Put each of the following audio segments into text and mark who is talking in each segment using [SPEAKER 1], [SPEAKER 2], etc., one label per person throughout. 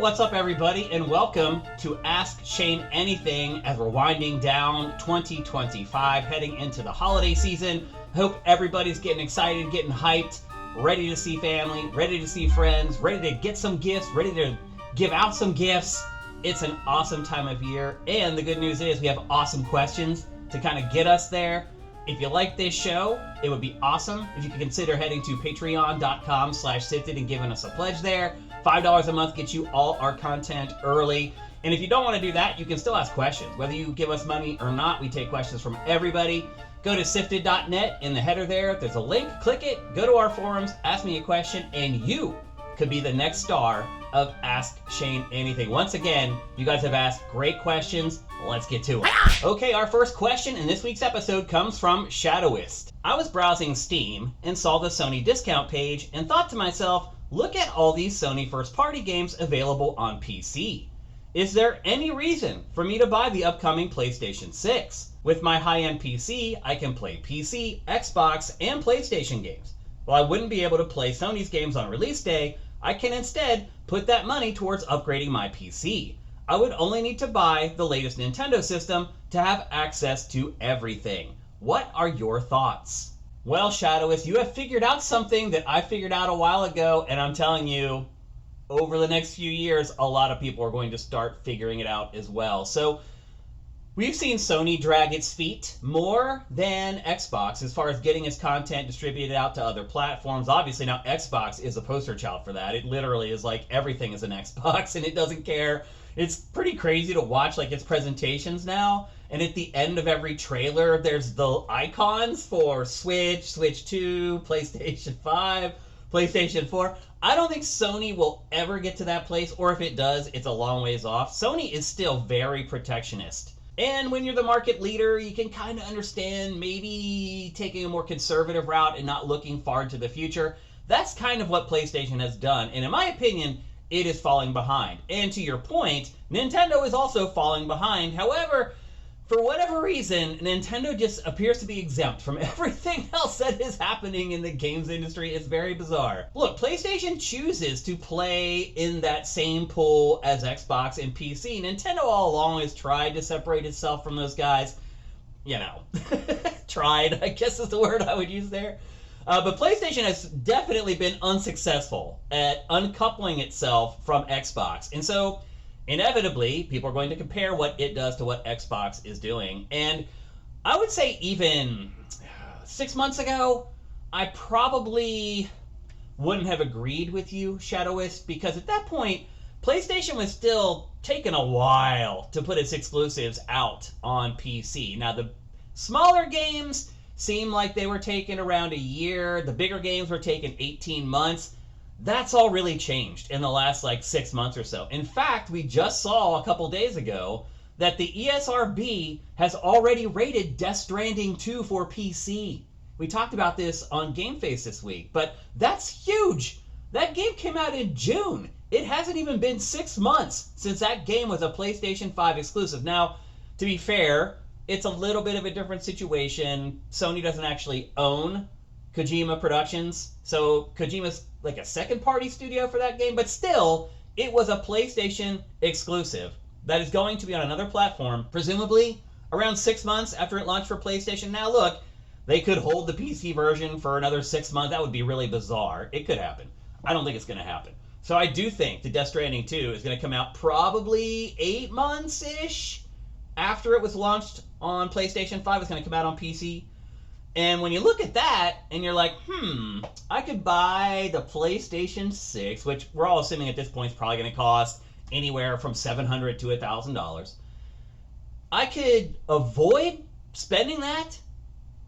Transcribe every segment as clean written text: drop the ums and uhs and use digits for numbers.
[SPEAKER 1] what's up everybody, and welcome to Ask Shane Anything as we're winding down 2025, heading into the holiday season. Hope everybody's getting excited, getting hyped, ready to see family, ready to see friends, ready to get some gifts, ready to give out some gifts. It's an awesome time of year, and the good news is we have awesome questions to kind of get us there. If you like this show, it would be awesome if you could consider heading to patreon.com/SIFTD and giving us a pledge there. $5 a month gets you all our content early. And if you don't want to do that, you can still ask questions. Whether you give us money or not, we take questions from everybody. Go to sifted.net. In the header there's a link. Click it, go to our forums, ask me a question, and you could be the next star of Ask Shane Anything. Once again, you guys have asked great questions. Let's get to it. Okay, our first question in this week's episode comes from Shadowist. I was browsing Steam and saw the Sony discount page and thought to myself, look at all these Sony first-party games available on PC. Is there any reason for me to buy the upcoming PlayStation 6? With my high-end PC, I can play PC, Xbox, and PlayStation games. While I wouldn't be able to play Sony's games on release day, I can instead put that money towards upgrading my PC. I would only need to buy the latest Nintendo system to have access to everything. What are your thoughts? Well, Shadowist, you have figured out something that I figured out a while ago, and I'm telling you, over the next few years, a lot of people are going to start figuring it out as well. So, we've seen Sony drag its feet more than Xbox as far as getting its content distributed out to other platforms. Obviously, now Xbox is a poster child for that. It literally is like everything is an Xbox, and it doesn't care. It's pretty crazy to watch like its presentations now. And at the end of every trailer, there's the icons for Switch, Switch 2, PlayStation 5, PlayStation 4. I don't think Sony will ever get to that place, or if it does, it's a long ways off. Sony is still very protectionist. And when you're the market leader, you can kind of understand maybe taking a more conservative route and not looking far into the future. That's kind of what PlayStation has done. And in my opinion, it is falling behind. And to your point, Nintendo is also falling behind. However, for whatever reason, Nintendo just appears to be exempt from everything else that is happening in the games industry. It's very bizarre. Look, PlayStation chooses to play in that same pool as Xbox and PC. Nintendo all along has tried to separate itself from those guys. You know, tried, I guess is the word I would use there. But PlayStation has definitely been unsuccessful at uncoupling itself from Xbox. And so, inevitably, people are going to compare what it does to what Xbox is doing. And I would say even 6 months ago, I probably wouldn't have agreed with you, Shadowist, because at that point, PlayStation was still taking a while to put its exclusives out on PC. Now, the smaller games seemed like they were taking around a year. The bigger games were taking 18 months. That's all really changed in the last 6 months or so. In fact, we just saw a couple days ago that the ESRB has already rated Death Stranding 2 for PC. We talked about this on Game Face this week, but that's huge. That game came out in June. It hasn't even been 6 months since that game was a PlayStation 5 exclusive. Now, to be fair, it's a little bit of a different situation. Sony doesn't actually own Kojima Productions, so Kojima's like a second-party studio for that game, but still, it was a PlayStation exclusive that is going to be on another platform, presumably around 6 months after it launched for PlayStation. Now look, they could hold the PC version for another 6 months. That would be really bizarre. It could happen. I don't think it's going to happen. So I do think the Death Stranding 2 is going to come out probably 8 months-ish after it was launched on PlayStation 5. It's going to come out on PC. And when you look at that, and you're like, I could buy the PlayStation 6, which we're all assuming at this point is probably going to cost anywhere from $700 to $1,000. I could avoid spending that,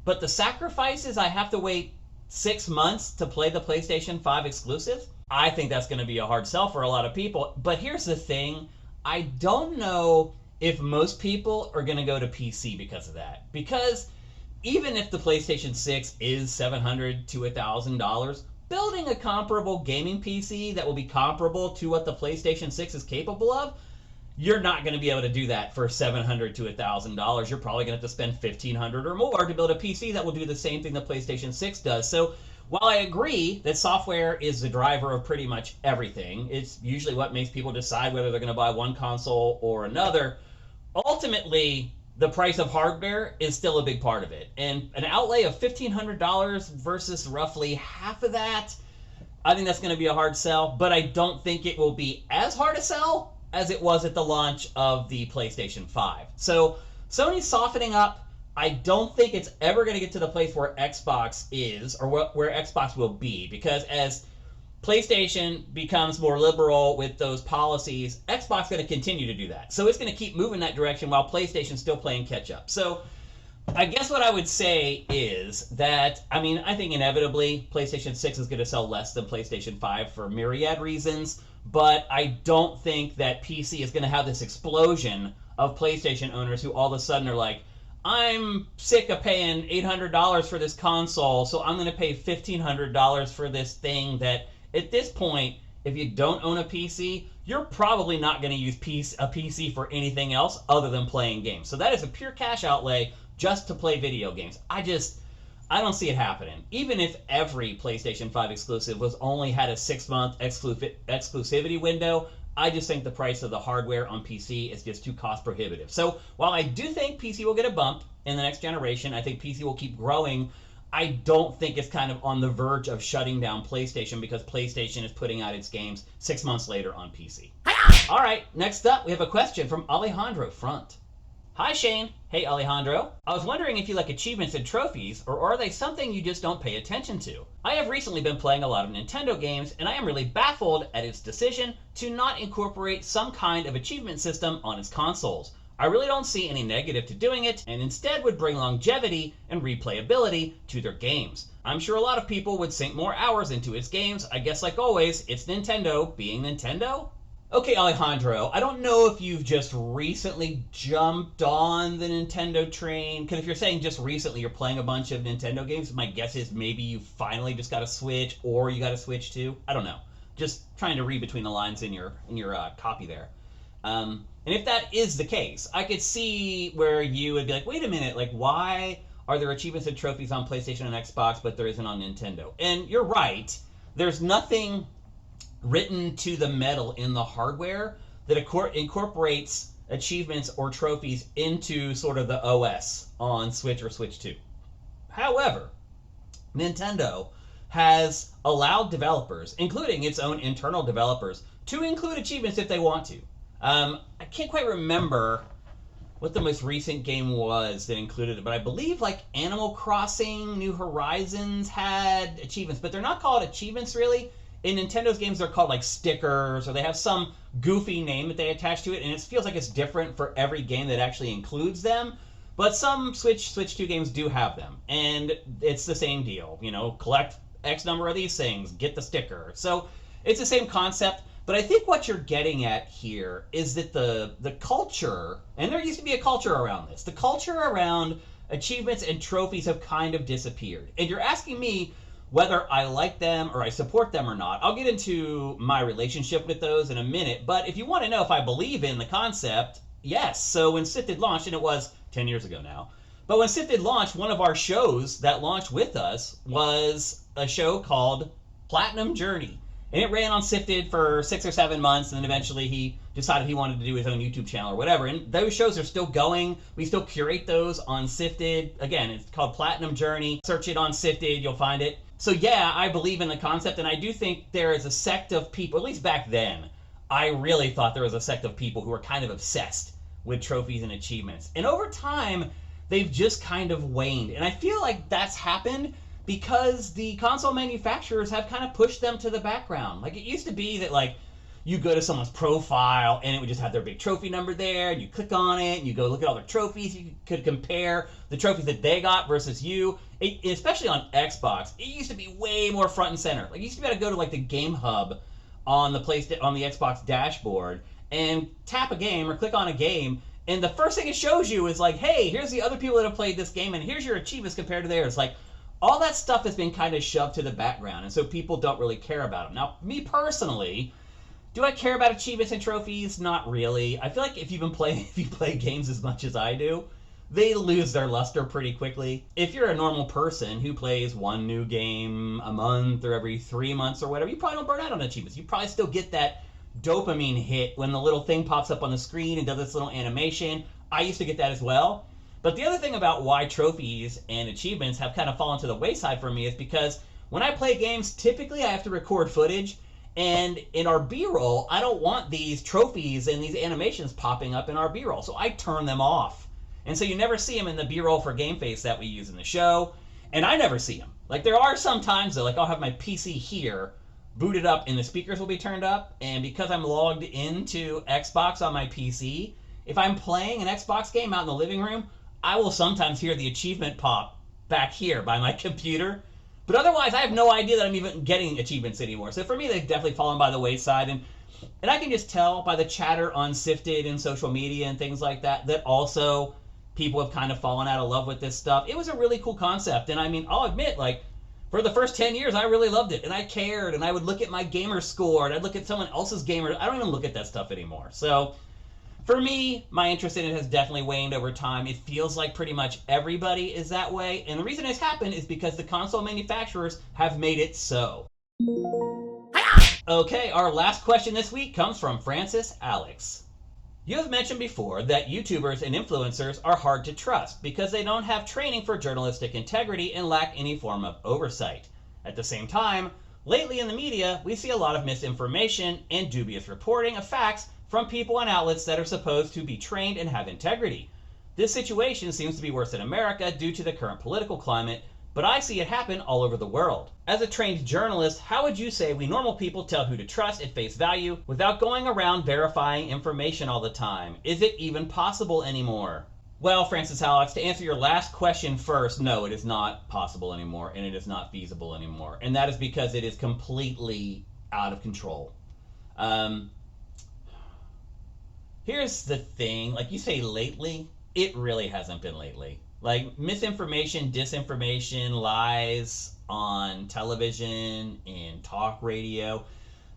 [SPEAKER 1] but the sacrifices I have to wait 6 months to play the PlayStation 5 exclusive, I think that's going to be a hard sell for a lot of people. But here's the thing, I don't know if most people are going to go to PC because of that. Because even if the PlayStation 6 is $700 to $1,000, building a comparable gaming PC that will be comparable to what the PlayStation 6 is capable of, you're not going to be able to do that for $700 to $1,000. You're probably going to have to spend $1,500 or more to build a PC that will do the same thing the PlayStation 6 does. So while I agree that software is the driver of pretty much everything, it's usually what makes people decide whether they're going to buy one console or another. Ultimately, the price of hardware is still a big part of it. And an outlay of $1,500 versus roughly half of that, I think that's going to be a hard sell, but I don't think it will be as hard a sell as it was at the launch of the PlayStation 5. So Sony's softening up. I don't think it's ever going to get to the place where Xbox is, or where Xbox will be, because as PlayStation becomes more liberal with those policies, Xbox is going to continue to do that. So it's going to keep moving that direction while PlayStation's still playing catch up. So I guess what I would say is that, I mean, I think inevitably PlayStation 6 is going to sell less than PlayStation 5 for myriad reasons, but I don't think that PC is going to have this explosion of PlayStation owners who all of a sudden are like, I'm sick of paying $800 for this console, so I'm going to pay $1,500 for this thing that, at this point, if you don't own a PC, you're probably not going to use a PC for anything else other than playing games. So that is a pure cash outlay just to play video games. I don't see it happening. Even if every PlayStation 5 exclusive only had a 6-month exclusivity window, I just think the price of the hardware on PC is just too cost prohibitive. So while I do think PC will get a bump in the next generation, I think PC will keep growing. I don't think it's kind of on the verge of shutting down PlayStation because PlayStation is putting out its games 6 months later on PC. All right, next up, we have a question from Alejandro Front. Hi, Shane. Hey, Alejandro. I was wondering if you like achievements and trophies, or are they something you just don't pay attention to? I have recently been playing a lot of Nintendo games, and I am really baffled at its decision to not incorporate some kind of achievement system on its consoles. I really don't see any negative to doing it, and instead would bring longevity and replayability to their games. I'm sure a lot of people would sink more hours into its games. I guess like always, it's Nintendo being Nintendo. Okay, Alejandro, I don't know if you've just recently jumped on the Nintendo train, because if you're saying just recently you're playing a bunch of Nintendo games, my guess is maybe you finally just got a Switch, or you got a Switch too. I don't know. Just trying to read between the lines in your copy there. And if that is the case, I could see where you would be like, wait a minute, like why are there achievements and trophies on PlayStation and Xbox, but there isn't on Nintendo? And you're right. There's nothing written to the metal in the hardware that incorporates achievements or trophies into sort of the OS on Switch or Switch 2. However, Nintendo has allowed developers, including its own internal developers, to include achievements if they want to. I can't quite remember what the most recent game was that included it, but I believe like Animal Crossing New Horizons had achievements, but they're not called achievements really. In Nintendo's games, they're called like stickers, or they have some goofy name that they attach to it, and it feels like it's different for every game that actually includes them. But some Switch 2 games do have them, and it's the same deal. You know, collect X number of these things, get the sticker. So it's the same concept, but I think what you're getting at here is that the culture, and there used to be a culture around this, the culture around achievements and trophies have kind of disappeared. And you're asking me whether I like them or I support them or not. I'll get into my relationship with those in a minute, but if you want to know if I believe in the concept, yes. So when SIFTD launched, and it was 10 years ago now, but when SIFTD launched, one of our shows that launched with us was a show called Platinum Journey. And it ran on SIFTD for 6 or 7 months, and then eventually he decided he wanted to do his own YouTube channel or whatever. And those shows are still going. We still curate those on SIFTD. Again, it's called Platinum Journey. Search it on SIFTD, you'll find it. So yeah, I believe in the concept, and I do think there is a sect of people, at least back then, I really thought there was a sect of people who were kind of obsessed with trophies and achievements. And over time, they've just kind of waned. And I feel like that's happened because the console manufacturers have kind of pushed them to the background. Like, it used to be that, like, you go to someone's profile and it would just have their big trophy number there, and you click on it and you go look at all their trophies. You could compare the trophies that they got versus you. Especially on Xbox, it used to be way more front and center. Like, you used to be able to go to like the Game Hub on the Xbox dashboard and tap a game or click on a game, and the first thing it shows you is like, hey, here's the other people that have played this game, and here's your achievements compared to theirs. Like, all that stuff has been kind of shoved to the background, and so people don't really care about them. Now, me personally, do I care about achievements and trophies? Not really. I feel like if you play games as much as I do, they lose their luster pretty quickly. If you're a normal person who plays one new game a month or every 3 months or whatever, you probably don't burn out on achievements. You probably still get that dopamine hit when the little thing pops up on the screen and does this little animation. I used to get that as well. But the other thing about why trophies and achievements have kind of fallen to the wayside for me is because when I play games, typically I have to record footage, and in our B-roll, I don't want these trophies and these animations popping up in our B-roll, so I turn them off. And so you never see them in the B-roll for Game Face that we use in the show, and I never see them. Like, there are some times, though, like I'll have my PC here, booted up, and the speakers will be turned up, and because I'm logged into Xbox on my PC, if I'm playing an Xbox game out in the living room, I will sometimes hear the achievement pop back here by my computer. But otherwise, I have no idea that I'm even getting achievements anymore. So for me, they've definitely fallen by the wayside. And I can just tell by the chatter on SIFTD and social media and things like that, that also people have kind of fallen out of love with this stuff. It was a really cool concept. And I mean, I'll admit, like, for the first 10 years, I really loved it. And I cared. And I would look at my gamer score. And I'd look at someone else's gamer. I don't even look at that stuff anymore. So for me, my interest in it has definitely waned over time. It feels like pretty much everybody is that way. And the reason it's happened is because the console manufacturers have made it so. Okay, our last question this week comes from Francis Alex. You have mentioned before that YouTubers and influencers are hard to trust because they don't have training for journalistic integrity and lack any form of oversight. At the same time, lately in the media, we see a lot of misinformation and dubious reporting of facts from people and outlets that are supposed to be trained and have integrity. This situation seems to be worse in America due to the current political climate, but I see it happen all over the world. As a trained journalist, how would you say we normal people tell who to trust at face value without going around verifying information all the time? Is it even possible anymore? Well, Francis Alex, to answer your last question first, no, it is not possible anymore, and it is not feasible anymore. And that is because it is completely out of control. Here's the thing, like you say lately, it really hasn't been lately. Like misinformation, disinformation, lies on television and talk radio,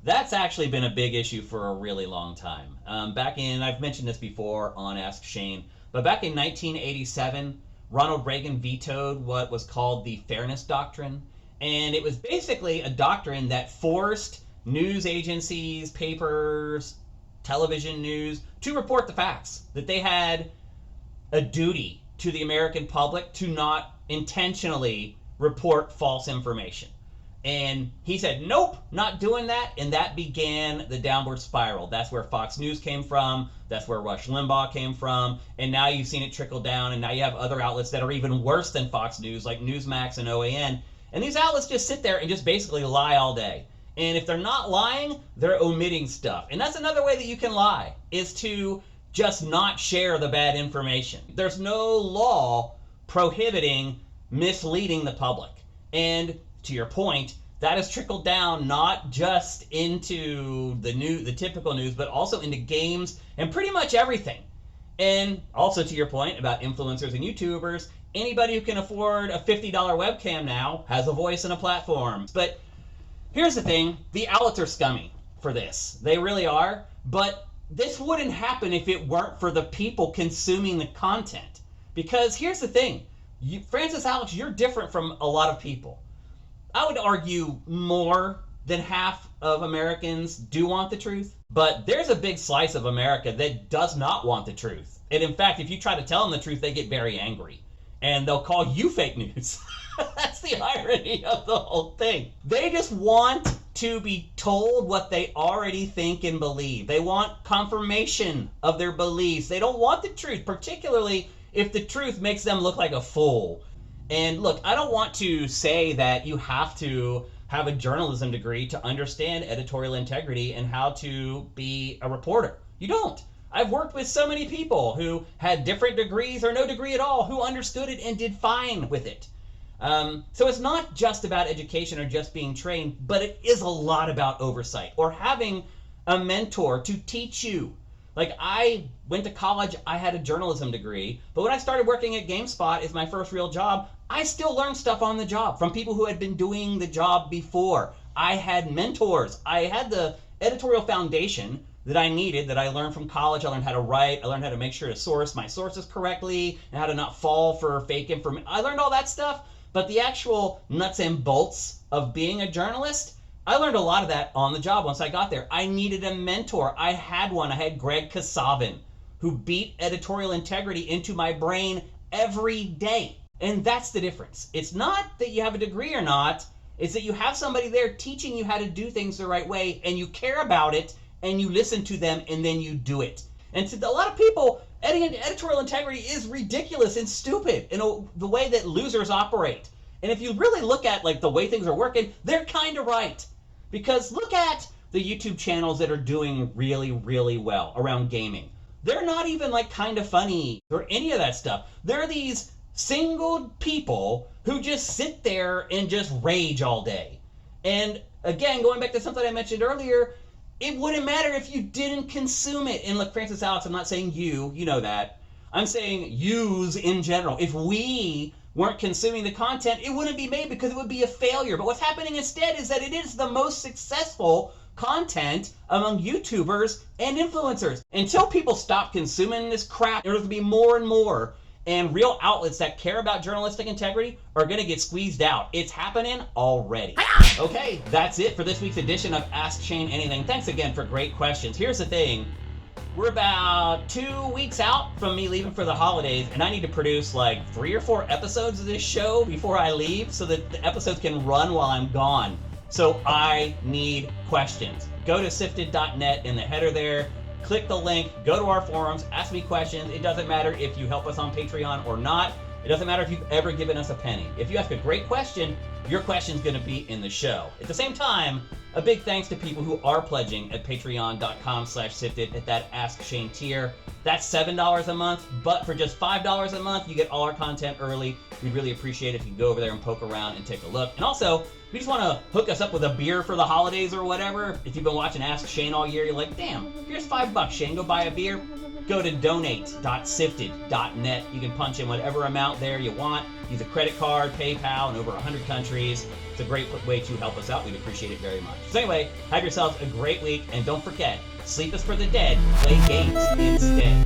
[SPEAKER 1] that's actually been a big issue for a really long time. I've mentioned this before on Ask Shane, but back in 1987, Ronald Reagan vetoed what was called the Fairness Doctrine. And it was basically a doctrine that forced news agencies, papers, television news to report the facts, that they had a duty to the American public to not intentionally report false information. And he said, nope, not doing that. And that began the downward spiral. That's where Fox News came from. That's where Rush Limbaugh came from. And now you've seen it trickle down. And now you have other outlets that are even worse than Fox News, like Newsmax and OAN. And these outlets just sit there and just basically lie all day. And if they're not lying, they're omitting stuff. And that's another way that you can lie, is to just not share the bad information. There's no law prohibiting misleading the public. And to your point, that has trickled down not just into the typical news, but also into games and pretty much everything. And also to your point about influencers and YouTubers, anybody who can afford a $50 webcam now has a voice and a platform. But here's the thing, the outlets are scummy for this. They really are. But this wouldn't happen if it weren't for the people consuming the content. Because here's the thing, Francis Alex, you're different from a lot of people. I would argue more than half of Americans do want the truth. But there's a big slice of America that does not want the truth. And in fact, if you try to tell them the truth, they get very angry. And they'll call you fake news. That's the irony of the whole thing. They just want to be told what they already think and believe. They want confirmation of their beliefs. They don't want the truth, particularly if the truth makes them look like a fool. And look, I don't want to say that you have to have a journalism degree to understand editorial integrity and how to be a reporter. You don't. I've worked with so many people who had different degrees or no degree at all who understood it and did fine with it. So it's not just about education or just being trained, but it is a lot about oversight or having a mentor to teach you. Like, I went to college, I had a journalism degree, but when I started working at GameSpot as my first real job, I still learned stuff on the job from people who had been doing the job before. I had mentors. I had the editorial foundation that I needed, that I learned from college. I learned how to write. I learned how to make sure to source my sources correctly and how to not fall for fake information. I learned all that stuff, but the actual nuts and bolts of being a journalist, I learned a lot of that on the job once I got there. I needed a mentor. I had one. I had Greg Kasavin, who beat editorial integrity into my brain every day. And that's the difference. It's not that you have a degree or not. It's that you have somebody there teaching you how to do things the right way, and you care about it, and you listen to them, and then you do it. And to a lot of people, editorial integrity is ridiculous and stupid in the way that losers operate. And if you really look at like the way things are working, they're kind of right. Because look at the YouTube channels that are doing really, really well around gaming. They're not even like kind of funny or any of that stuff. They're these single people who just sit there and just rage all day. And again, going back to something I mentioned earlier, it wouldn't matter if you didn't consume it. And look, Francis Alex, I'm not saying you know that. I'm saying yous in general. If we weren't consuming the content, it wouldn't be made because it would be a failure. But what's happening instead is that it is the most successful content among YouTubers and influencers. Until people stop consuming this crap, there will be more and more. And real outlets that care about journalistic integrity are going to get squeezed out. It's happening already. Okay, that's it for this week's edition of Ask Shane Anything. Thanks again for great questions. Here's the thing. We're about 2 weeks out from me leaving for the holidays, and I need to produce like 3 or 4 episodes of this show before I leave so that the episodes can run while I'm gone. So I need questions. Go to sifted.net in the header there. Click the link, go to our forums, ask me questions. It doesn't matter if you help us on Patreon or not. It doesn't matter if you've ever given us a penny. If you ask a great question, your question's going to be in the show. At the same time, a big thanks to people who are pledging at patreon.com/sifted at that Ask Shane tier. That's $7 a month, but for just $5 a month, you get all our content early. We'd really appreciate it if you go over there and poke around and take a look. And also, if you just want to hook us up with a beer for the holidays or whatever, if you've been watching Ask Shane all year, you're like, damn, here's $5, Shane, go buy a beer. Go to donate.sifted.net. You can punch in whatever amount there you want. Use a credit card, PayPal, in over 100 countries. It's a great way to help us out. We'd appreciate it very much. So anyway, have yourselves a great week, and don't forget, sleep is for the dead. Play games instead.